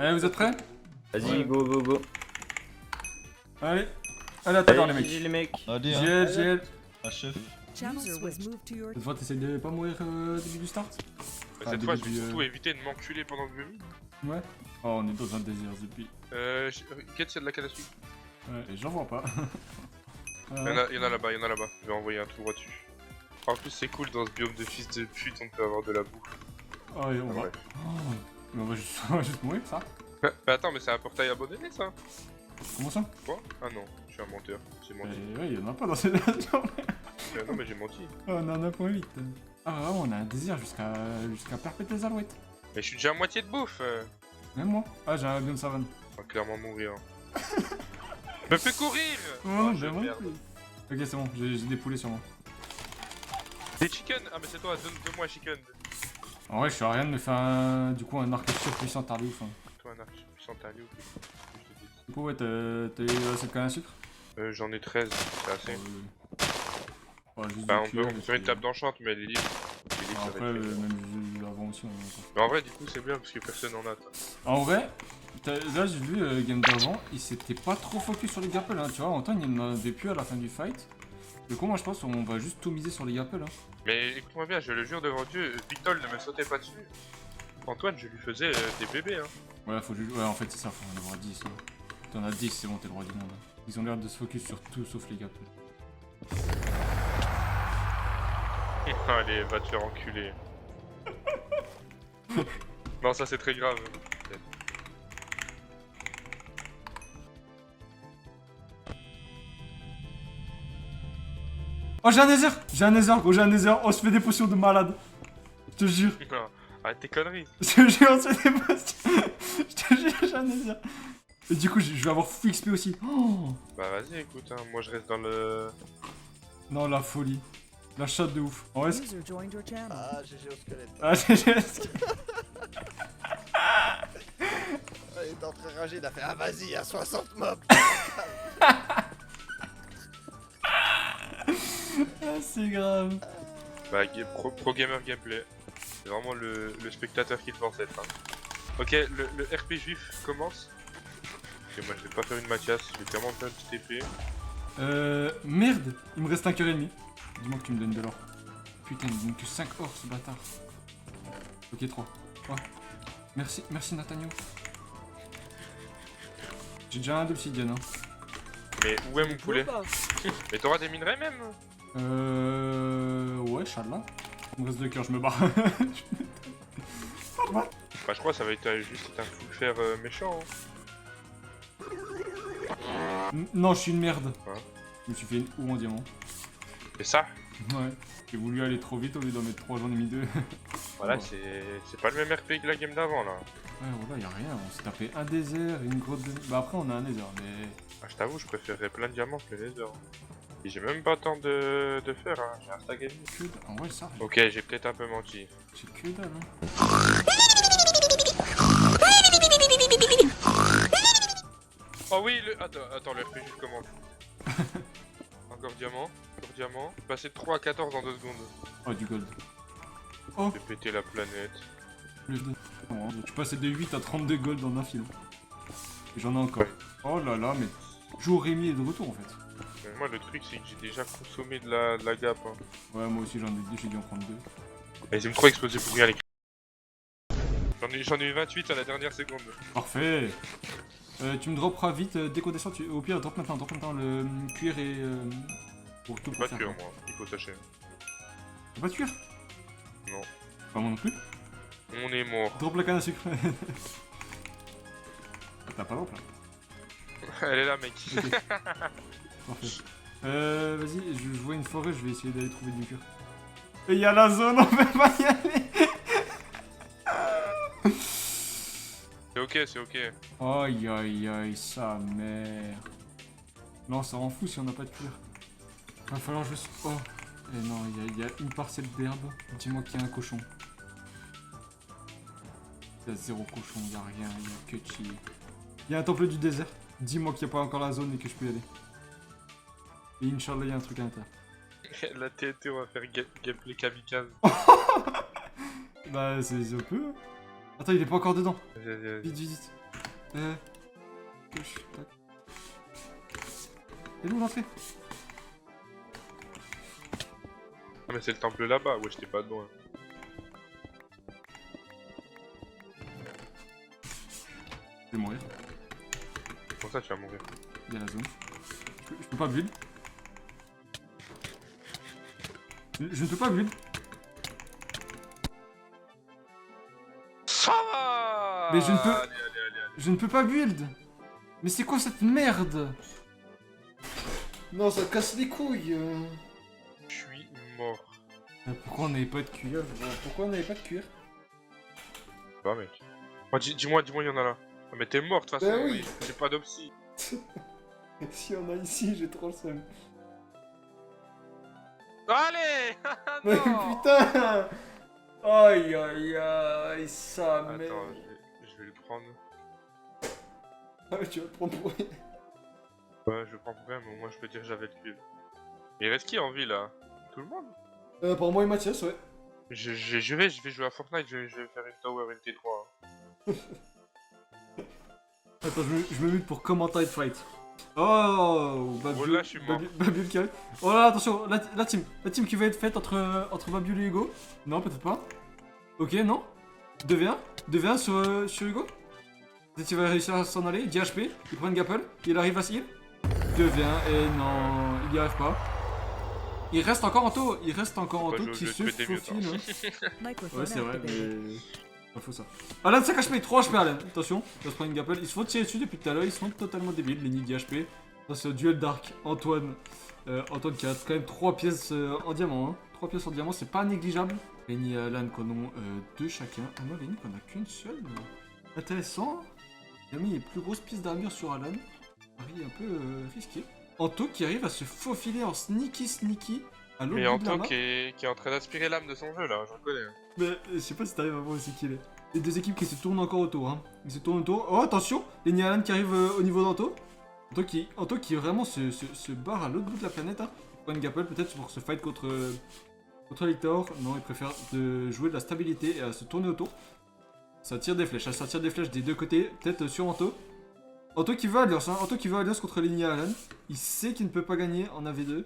Allez, vous êtes prêts? Vas-y, Ouais. go, go, go. Allez, allez, attends les Allez, mecs. GG, les mecs. Allez, hein, GL, GL. HF. Channel was moved to your Cette fois, t'essayes de pas mourir au début du start? Ah, Cette fois, je début vais du, surtout éviter de m'enculer pendant que je vis. Ouais. Oh, on est dans un désert depuis. Quête, il y a de la canne à sucre. Ouais, et j'en vois pas. Il y en a là-bas, il y en a là-bas. Je vais envoyer un tout droit dessus. En plus, c'est cool dans ce biome de fils de pute, on peut avoir de la bouffe. Oh, et on Ah va. ouais. Oh, mais on va juste, on va juste mourir, ça. Bah attends, mais c'est un portail abandonné ça? Comment ça? Quoi? Ah non, je suis un menteur. J'ai menti. Ouais, il y en a pas dans cette version. Non, mais j'ai menti. Oh, on en a 1.8. Ah, vraiment, on a un désir jusqu'à perpétuer les alouettes. Mais je suis déjà à moitié de bouffe. Même moi. Ah, j'ai un biome savane. On va clairement mourir. Me fais courir! Oh, je ben moi. merde. Ok, c'est bon, j'ai des poulets sur moi. Des chicken! Ah, mais c'est toi, donne-moi chicken. En vrai, je suis à rien de me faire un, du coup, un arc surpuissant tardé ouf. Hein. Toi, un arc puissant, t'as allé ou Du coup, ouais, t'as eu assez de canne à sucre? J'en ai 13, c'est assez. Ouais, juste Bah, du on peut cuir, faire une table d'enchant, mais elle est libre. Elle est libre, ça Après, va être fait. même avant aussi, on en a encore. Mais en vrai, du coup, c'est bien parce que personne en a. Toi. En vrai, là j'ai vu game d'avant, il s'était pas trop focus sur les gapples, hein, tu vois, Antoine il n'en avait plus à la fin du fight. Du coup moi je pense qu'on va juste tout miser sur les gapples. Hein. Mais écoute-moi bien, je le jure devant Dieu, Victol ne me sautait pas dessus. Antoine, je lui faisais des bébés, hein. Ouais, faut juste... ouais en fait c'est ça, faut en avoir 10. Hein. T'en as 10, c'est bon, t'es le roi du monde. Hein. Ils ont l'air de se focus sur tout sauf les gapples. Allez, va te faire enculer. Non, ça c'est très grave. Oh j'ai un nether! J'ai un nether gros, j'ai un nether, on se fait des potions de malade. Je te jure. Non, arrête tes conneries. Je te jure, on se fait des potions. Je te jure, j'ai un nether. Et du coup je vais avoir full XP aussi. Oh Bah vas-y, écoute, hein, moi je reste dans le... non la folie. La chatte de ouf. En vrai, user joined your channel. Ah, GG au squelette. ah, Il était en train de rager, il a fait ah vas-y, il y a 60 mobs. Ah, c'est grave. Bah, pro gamer gameplay. C'est vraiment le spectateur qu'il pense être. Hein. Ok, le RP juif commence. Ok, moi je vais pas faire une Mathias, je vais clairement faire une petite épée. Merde, il me reste un cœur et demi. Dis-moi que tu me donnes de l'or. Putain, il me donne que 5 or ce bâtard. Ok, 3. Oh. Merci, merci Nathaniel. J'ai déjà un d'obsidienne. Hein. Mais où est mon poulet? Mais t'auras des minerais même? Ouais, Inch'Allah. Il me reste 2 cœurs, je me barre. Bah je crois que ça va être juste un full fer méchant. Hein. Non, je suis une merde. Hein? Je me suis fait une houe en diamant. C'est ça? Ouais. J'ai voulu aller trop vite au lieu d'en mettre 3, j'en ai mis 2. Voilà, Oh. c'est pas le même RP que la game d'avant là. Ouais, voilà, y'a rien. On s'est tapé un désert, une grotte de... Bah après, on a un désert, mais... Ah, je t'avoue, je préférerais plein de diamants que les heures. Et j'ai même pas le temps de faire, hein. J'ai un stack et demi. Que dalle. En vrai, ça, Ok, j'ai peut-être un peu menti. j'ai que dalle, hein. Oh oui, attends, le RPG commence. Encore diamant, encore diamant. Passer de 3 à 14 en 2 secondes. Oh, du gold. Je vais péter la planète. Je suis passé de 8 à 32 gold en un film. Et j'en ai encore. Oh là là, mais... Jour Rémi est de retour, en fait. Mais moi, le truc, c'est que j'ai déjà consommé de la gap. Hein. Ouais, moi aussi, j'en ai dit, j'ai dû en prendre 2. Et ils aiment trop exploser pour rien, les J'en ai eu 28 à la dernière seconde. Parfait. Tu me dropperas vite dès qu'on descend. Au pire, drop maintenant le cuir et... pour tout pour Pas de faire, cuir, quoi. moi. Il faut sachez. T'as pas de cuir? Non. Pas moi non plus. On est mort. Drop la canne à sucre. T'as pas drop là. Elle est là, mec. Ok. Parfait. Vas-y, je vois une forêt, je vais essayer d'aller trouver du cuir. Et y'a la zone, on peut pas y aller. C'est ok. Aïe aïe aïe, sa mère. Non, ça rend fou si on n'a pas de cuir. Va falloir juste... Oh. Et non, il y a une parcelle d'herbe. Dis-moi qu'il y a un cochon. Il y a 0 cochon, il y a rien, il y a que chill. Il y a un temple du désert. Dis-moi qu'il n'y a pas encore la zone et que je peux y aller. Et Inch'Allah, il y a un truc à l'intérieur. La TNT, on va faire gameplay kamikaze. Bah, c'est un peu. Attends, il est pas encore dedans. Vas-y. Vite, vite, vite. Gauche, tac. Et où l'entrée? Ah, mais c'est le temple là-bas, ouais, j'étais pas loin. Je vais mourir. Comment ça, tu vas mourir? Il y a la zone. Je peux pas build. Je ne peux pas build. Ça va. Mais je ne peux- Allez, allez, allez. Je ne peux pas build. Mais c'est quoi cette merde? Non, ça casse les couilles. Je suis mort. Pourquoi on n'avait pas de cuir? Pourquoi on n'avait pas de cuir? Bah, mec. Oh, dis-moi, il y en a là. Ah, mais t'es mort, de toute façon. Bah oui. J'ai pas d'opsie. Si on a ici, j'ai trop le seum. Allez. Mais Non. putain! Aïe aïe aïe, ça Attends, merde. je vais le prendre. Ah mais tu vas te prendre pour rien. Ouais, je le prends pour rien, mais au moins je peux dire que j'avais le cuivre. Il reste qui en vie là? Tout le monde? Pour moi et Mathias, ouais. J'ai juré, je vais jouer à Fortnite, je vais faire une tower, une T3. hein. Attends, je me mute pour commenter fight. Oh, Babiul, Oh là, je suis mort. Babiul qui arrive. Oh là, attention, la team qui va être faite entre Babiul et Hugo. Non, peut-être pas. Ok, non. 2v1 sur Hugo. Peut-être il va réussir à s'en aller. 10 HP, il prend une gapple, il arrive à heal. 2v1 et non, il y arrive pas. Il reste encore en taux, Bah, qui je se tuer des mutes, faufile. hein. Microphone Ouais, c'est vrai, activated. mais. Pas faux ça. Alan 5 HP, 3 HP Alan. Attention, il va se prendre une gapple. Ils se font tirer dessus depuis tout à l'heure, ils sont totalement débiles, les nids 10 HP. Ça, c'est le duel Dark, Antoine 4. Quand même 3 pièces en diamant. Hein. 3 pièces en diamant, c'est pas négligeable. Lenny et Alan qu'on ont 2 chacun. Ah non, Lenny qu'on a qu'une seule. Intéressant. Il a mis les plus grosses pistes d'armure sur Alan. Pari un peu risqué. Anto qui arrive à se faufiler en sneaky à l'autre Mais bout de la Anto map. qui est en train d'aspirer l'âme de son jeu là, j'en connais. hein. Mais je sais pas si t'arrives à voir aussi qui il est. Les deux équipes qui se tournent encore autour. Hein. Ils se tournent autour. Oh attention, Lenny Alan qui arrive au niveau d'Anto. Anto qui vraiment se barre à l'autre bout de la planète. Hein. Il prend une gapple peut-être pour se fight contre Victor. Non, il préfère de jouer de la stabilité et à se tourner autour. Ça tire des flèches. Ça tire des flèches des deux côtés. Peut-être sur Anto. Anto qui veut Alliance. Hein. Anto qui veut Alliance contre Lenny Alan. Il sait qu'il ne peut pas gagner en AV2.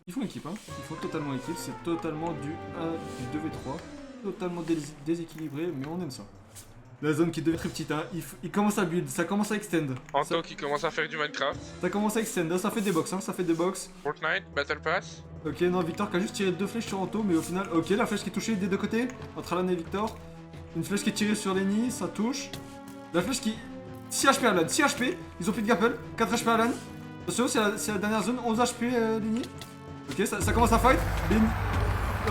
Ils font équipe, hein. Ils font totalement équipe, c'est totalement du 1, du 2v3, totalement déséquilibré, mais on aime ça. La zone qui devait être très petite, hein. Il commence à build, ça commence à extend. Anto qui commence à faire du Minecraft. Ça commence à extend, hein. Ça fait des box, hein. Ça fait des box. Fortnite, Battle Pass. Ok, non, Victor qui a juste tiré 2 flèches sur Anto, mais au final, ok, la flèche qui est touchée des deux côtés, entre Alan et Victor. Une flèche qui est tirée sur Lenny, ça touche. La flèche qui... 6 HP Alan, 6 HP, ils ont plus de gapple, 4 HP Alan. Attention, c'est la dernière zone, 11 HP Lenny. Ok, ça commence à fight.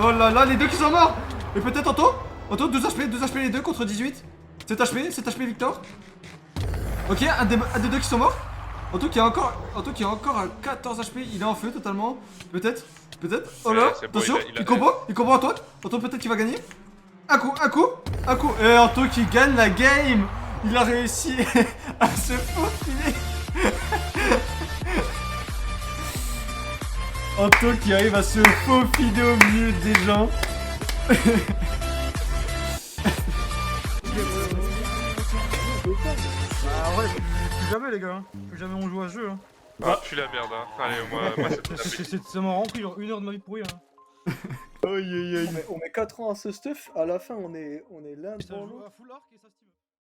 Oh là là, les deux qui sont morts. Et peut-être Anto, 2 HP les deux contre 18. 7 HP Victor. Ok, un des deux qui sont morts. Anto qui est encore à 14 HP, il est en feu totalement. Peut-être. Oh là, c'est bon, attention, il a- il combo Antoine. Antoine peut-être qu'il va gagner. Un coup. Et Anto qui gagne la game. Il a réussi à se faufiler. Anto qui arrive à se faufiler au milieu des gens. Ah ouais, plus jamais les gars, hein. Plus jamais on joue à ce jeu. Hein. Ah, puis la merde, hein. Allez, moi Ça m'a rempli genre 1 heure de ma vie pourrie. Hein. Aïe aïe aïe. On met 4 ans à ce stuff, à la fin on est l'un Ça devant joue l'autre. à full arc et ça se tire.